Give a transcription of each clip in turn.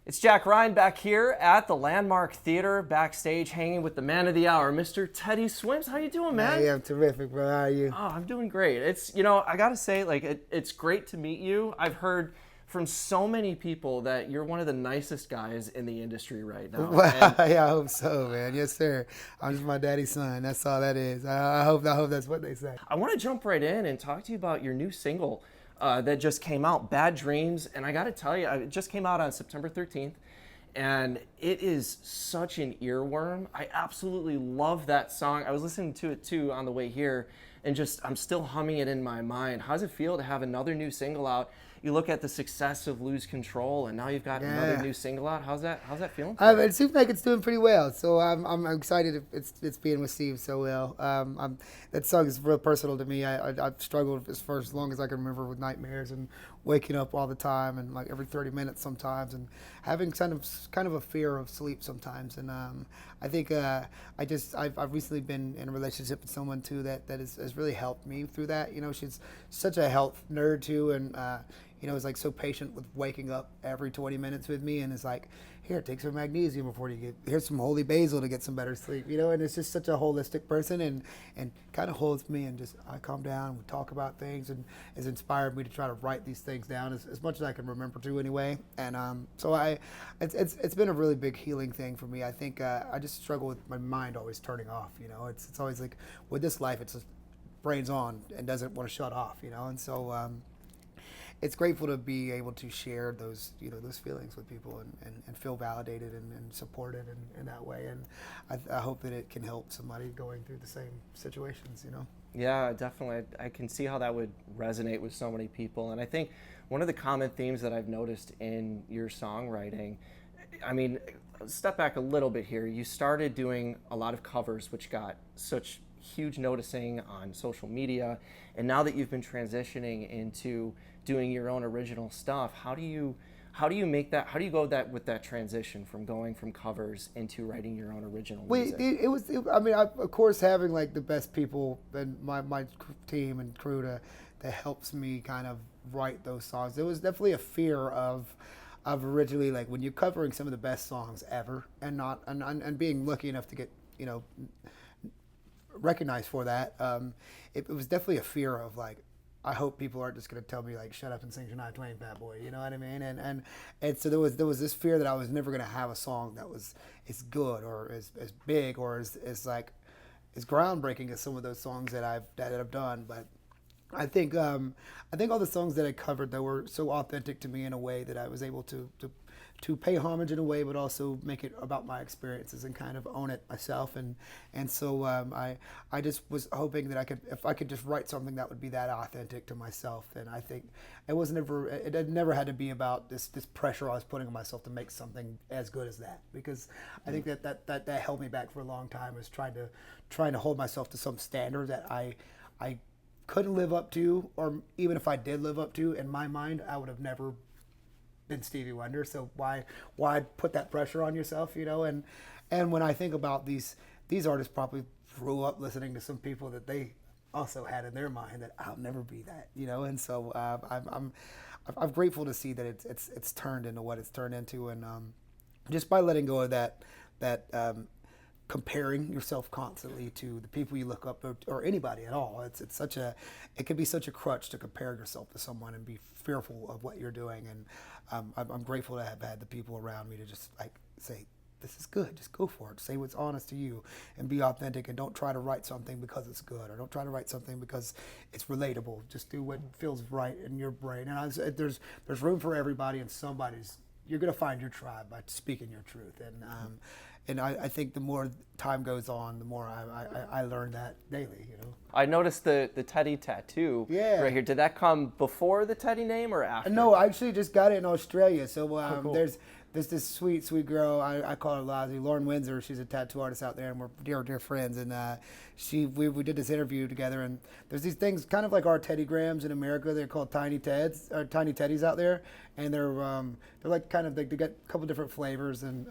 It's Jack Ryan back here at the Landmark Theater, backstage, hanging with the man of the hour, Mr. Teddy Swims. How you doing, man? Hey, I'm terrific, bro. How are you? Oh, I'm doing great. I gotta say, it's great to meet you. I've heard from so many people that you're one of the nicest guys in the industry right now. Well, yeah, I hope so, man. Yes, sir. I'm just my daddy's son. That's all that is. I hope that's what they say. I want to jump right in and talk to you about your new single that just came out, Bad Dreams. And I got to tell you, it just came out on September 13th, and it is such an earworm. I absolutely love that song. I was listening to it too on the way here, and I'm still humming it in my mind. How does it feel to have another new single out? You look at the success of Lose Control, and now you've got another new single out. How's that feeling? It seems like it's doing pretty well, so I'm excited it's being received so well. That song is real personal to me. I've struggled for as long as I can remember with nightmares and waking up all the time and like every 30 minutes sometimes, and having kind of a fear of sleep sometimes. And I think I've recently been in a relationship with someone too that has really helped me through that. You know, she's such a health nerd too, and is like so patient with waking up every 20 minutes with me, and it's like, here, take some magnesium before you here's some holy basil to get some better sleep, and it's just such a holistic person, and kind of holds me, and just I calm down, we talk about things, and has inspired me to try to write these things down as much as I can remember to anyway. And it's been a really big healing thing for me. I think I just struggle with my mind always turning off. It's always like with this life, it's just brains on and doesn't want to shut off. And so it's grateful to be able to share those feelings with people, and feel validated and supported in that way. And I hope that it can help somebody going through the same situations. Yeah, definitely. I can see how that would resonate with so many people. And I think one of the common themes that I've noticed in your songwriting, I mean, step back a little bit here. You started doing a lot of covers, which got such huge noticing on social media. And now that you've been transitioning into doing your own original stuff, how do you go with that transition from going from covers into writing your own original music? Of course, having like the best people and my team and crew that helps me kind of write those songs. There was definitely a fear of originally, like, when you're covering some of the best songs ever, and being lucky enough to get recognized for that. It was definitely a fear of, like, I hope people aren't just going to tell me, like, shut up and sing Shania Twain, bad boy. You know what I mean? And so there was this fear that I was never going to have a song that was as good or as big or as groundbreaking as some of those songs that I've done. But I think all the songs that I covered that were so authentic to me in a way that I was able to pay homage in a way, but also make it about my experiences and kind of own it myself. And so I just was hoping that if I could just write something that would be that authentic to myself. And I think it had never had to be about this pressure I was putting on myself to make something as good as that, because I think that held me back for a long time, was trying to hold myself to some standard that I couldn't live up to, or even if I did live up to, in my mind, I would have never been Stevie Wonder. So why put that pressure on yourself, And when I think about these artists probably grew up listening to some people that they also had in their mind that I'll never be that, And so I'm grateful to see that it's turned into what it's turned into, and just by letting go of that comparing yourself constantly to the people you look up, or anybody at all. It can be such a crutch to compare yourself to someone and be fearful of what you're doing. And I'm grateful to have had the people around me to just like say, this is good, just go for it. Say what's honest to you and be authentic, and don't try to write something because it's good, or don't try to write something because it's relatable. Just do what feels right in your brain. And there's room for everybody, and you're going to find your tribe by speaking your truth. And I think the more time goes on, the more I learn that daily, I noticed the Teddy tattoo right here. Did that come before the Teddy name or after? No, I actually just got it in Australia. So Cool. There's this sweet girl, I call her Lazi, Lauren Windsor. She's a tattoo artist out there, and we're dear friends. And we did this interview together, and there's these things kind of like our Teddy Grahams in America. They're called Tiny Teddies out there, and they're like kind of, they get a couple different flavors. And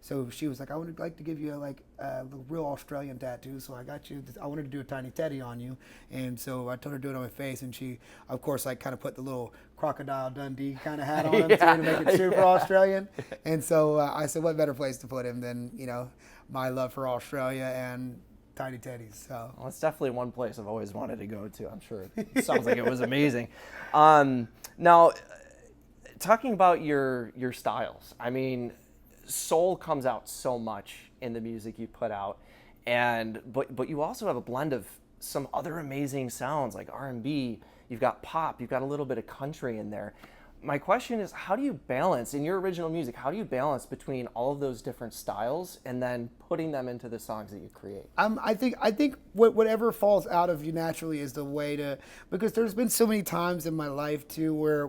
so she was like, I would like to give you the real Australian tattoo, so I got you. I wanted to do a tiny Teddy on you, and so I told her to do it on my face, and she, of course, like kind of put the little crocodile Dundee kind of hat on him too to make it super Australian. And so I said, what better place to put him than my love for Australia and tiny Teddies. So well, it's definitely one place I've always wanted to go to. I'm sure it sounds like it was amazing. Now, talking about your styles, I mean, soul comes out so much in the music you put out, but you also have a blend of some other amazing sounds like R&B. You've got pop. You've got a little bit of country in there. My question is, how do you balance in your original music? How do you balance between all of those different styles and then putting them into the songs that you create? I think whatever falls out of you naturally is the way to, because there's been so many times in my life too where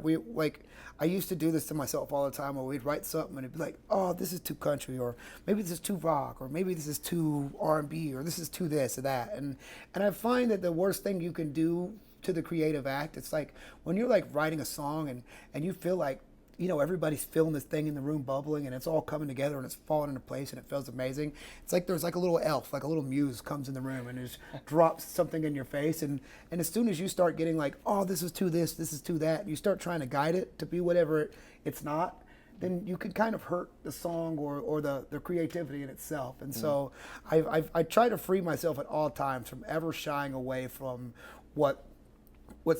I used to do this to myself all the time, where we'd write something and it'd be like, oh, this is too country, or maybe this is too rock, or maybe this is too R&B, or this is too this or that, and I find that the worst thing you can do to the creative act, it's like when you're like writing a song and you feel like everybody's feeling this thing in the room bubbling and it's all coming together and it's falling into place and it feels amazing. It's like there's like a little elf, like a little muse comes in the room and just drops something in your face, and as soon as you start getting like, oh, this is to this is to that, and you start trying to guide it to be whatever it's not, then you can kind of hurt the song or the creativity in itself. And so I try to free myself at all times from ever shying away from what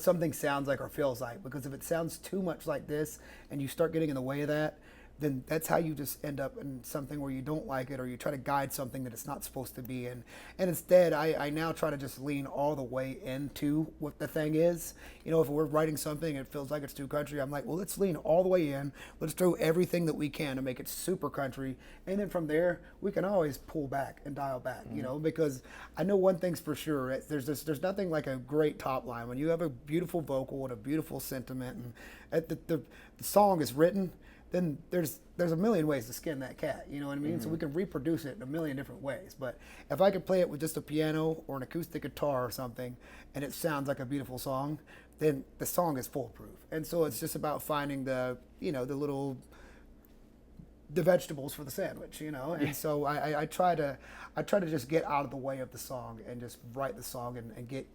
something sounds like or feels like, because if it sounds too much like this and you start getting in the way of that, then that's how you just end up in something where you don't like it, or you try to guide something that it's not supposed to be in. And instead, I now try to just lean all the way into what the thing is. If we're writing something and it feels like it's too country, I'm like, well, let's lean all the way in. Let's throw everything that we can to make it super country. And then from there, we can always pull back and dial back, because I know one thing's for sure. There's nothing like a great top line. When you have a beautiful vocal and a beautiful sentiment and the song is written, then there's a million ways to skin that cat, you know what I mean? So we can reproduce it in a million different ways. But if I could play it with just a piano or an acoustic guitar or something, and it sounds like a beautiful song, then the song is foolproof. And so it's just about finding the vegetables for the sandwich, And so I try to just get out of the way of the song and just write the song and get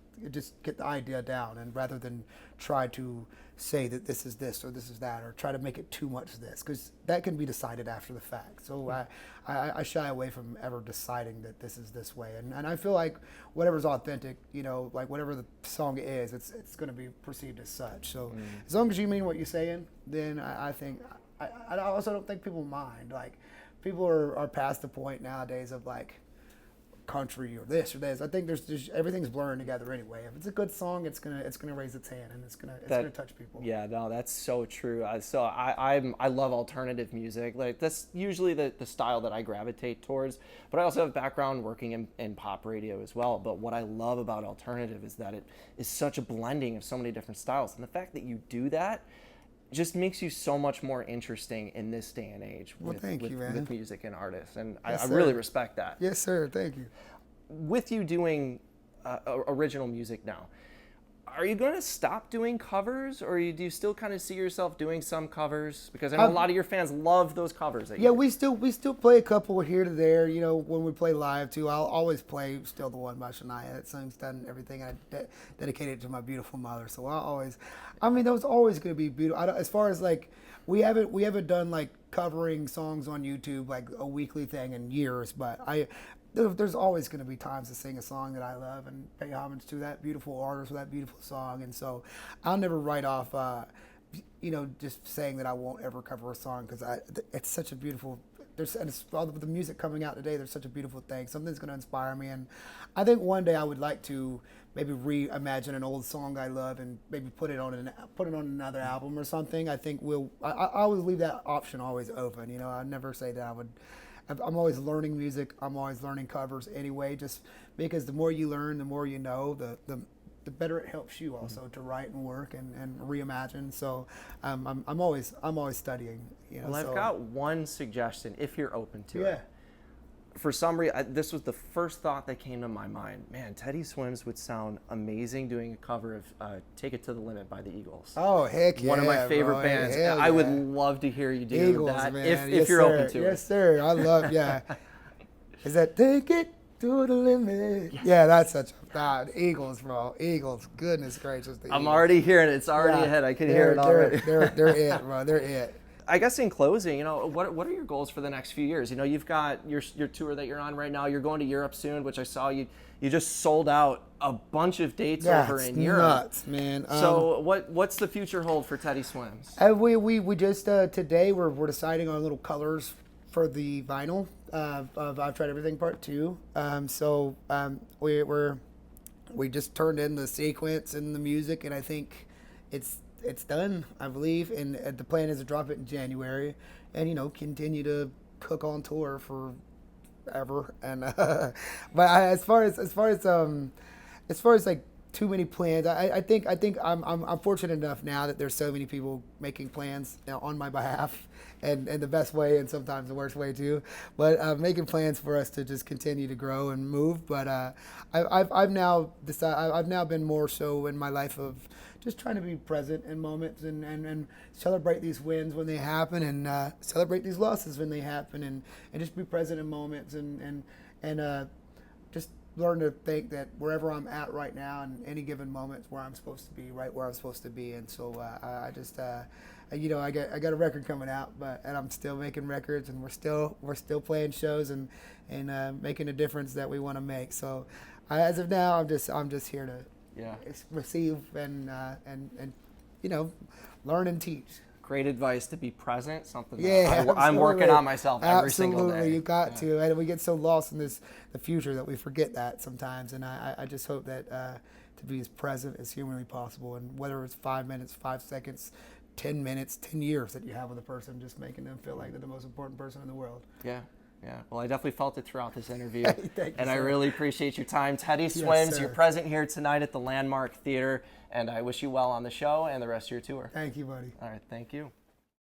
the idea down, and rather than try to say that this is this or this is that, or try to make it too much this, because that can be decided after the fact. So I shy away from ever deciding that this is this way, and I feel like whatever's authentic, like whatever the song is, it's going to be perceived as such. So as long as you mean what you're saying, then I think I also don't think people mind. Like, people are past the point nowadays of like country or this or this. I think there's everything's blurring together anyway. If it's a good song, it's gonna raise its hand, and it's gonna touch people. Yeah, no, that's so true. I love alternative music. Like, that's usually the style that I gravitate towards. But I also have a background working in pop radio as well. But what I love about alternative is that it is such a blending of so many different styles, and the fact that you do that just makes you so much more interesting in this day and age with music and artists. And yes, I really respect that. Yes, sir. Thank you. With you doing original music now, are you going to stop doing covers, or do you still kind of see yourself doing some covers? Because I know a lot of your fans love those covers. We still play a couple here to there. When we play live too, I'll always play "Still the One" by Shania. That song's done everything. I dedicated it to my beautiful mother. So that was always going to be beautiful. As far as like, we haven't done like covering songs on YouTube like a weekly thing in years, but there's always going to be times to sing a song that I love and pay homage to that beautiful artist or that beautiful song. And so I'll never write off, just saying that I won't ever cover a song, because it's such a beautiful, all the music coming out today, there's such a beautiful thing. Something's going to inspire me. And I think one day I would like to maybe reimagine an old song I love and maybe put it on another album or something. I think I always leave that option always open. I never say that I would. I'm always learning music. I'm always learning covers anyway, just because the more you learn, the more you know, the better it helps you also to write and work and reimagine. So I'm always studying. Well, I've got one suggestion, if you're open to it. For some reason, this was the first thought that came to my mind. Man, Teddy Swims would sound amazing doing a cover of "Take It to the Limit" by the Eagles. Oh, heck yeah. One of my favorite bands. I would love to hear you do Eagles, that man. if you're open to it. Yes, sir. I love, yeah. Is that take it to the limit? Yeah, that's such a Eagles, bro. Eagles. Goodness gracious. I'm already hearing it. It's already ahead. I can hear it already. They're it, bro. They're it. I guess in closing, what are your goals for the next few years? You've got your tour that you're on right now. You're going to Europe soon, which I saw you just sold out a bunch of dates over in Europe. Nuts, man. So what's the future hold for Teddy Swims? We just today we're deciding on little colors for the vinyl of I've Tried Everything Part 2. We just turned in the sequence and the music, and I think it's done, I believe, and the plan is to drop it in January, and continue to cook on tour for ever. And but as far as like too many plans, I think I'm fortunate enough now that there's so many people making plans on my behalf, and the best way and sometimes the worst way too. But making plans for us to just continue to grow and move. But I've now decided I've now been more so in my life of just trying to be present in moments and celebrate these wins when they happen, and celebrate these losses when they happen, and just be present in moments and just learn to think that wherever I'm at right now in any given moment where I'm supposed to be, right where I'm supposed to be. And so I just I got a record coming out, and I'm still making records, and we're still playing shows and making a difference that we want to make. So as of now, I'm just here to receive and learn and teach. Great advice to be present, something that I'm working on myself every single day. Absolutely, you got to. And we get so lost in the future that we forget that sometimes. And I just hope that to be as present as humanly possible. And whether it's 5 minutes, 5 seconds, 10 minutes, 10 years that you have with a person, just making them feel like they're the most important person in the world. Yeah. Well, I definitely felt it throughout this interview. Thank you, I really appreciate your time. Teddy Swims, you're present here tonight at the Landmark Theater, and I wish you well on the show and the rest of your tour. Thank you, buddy. All right, thank you.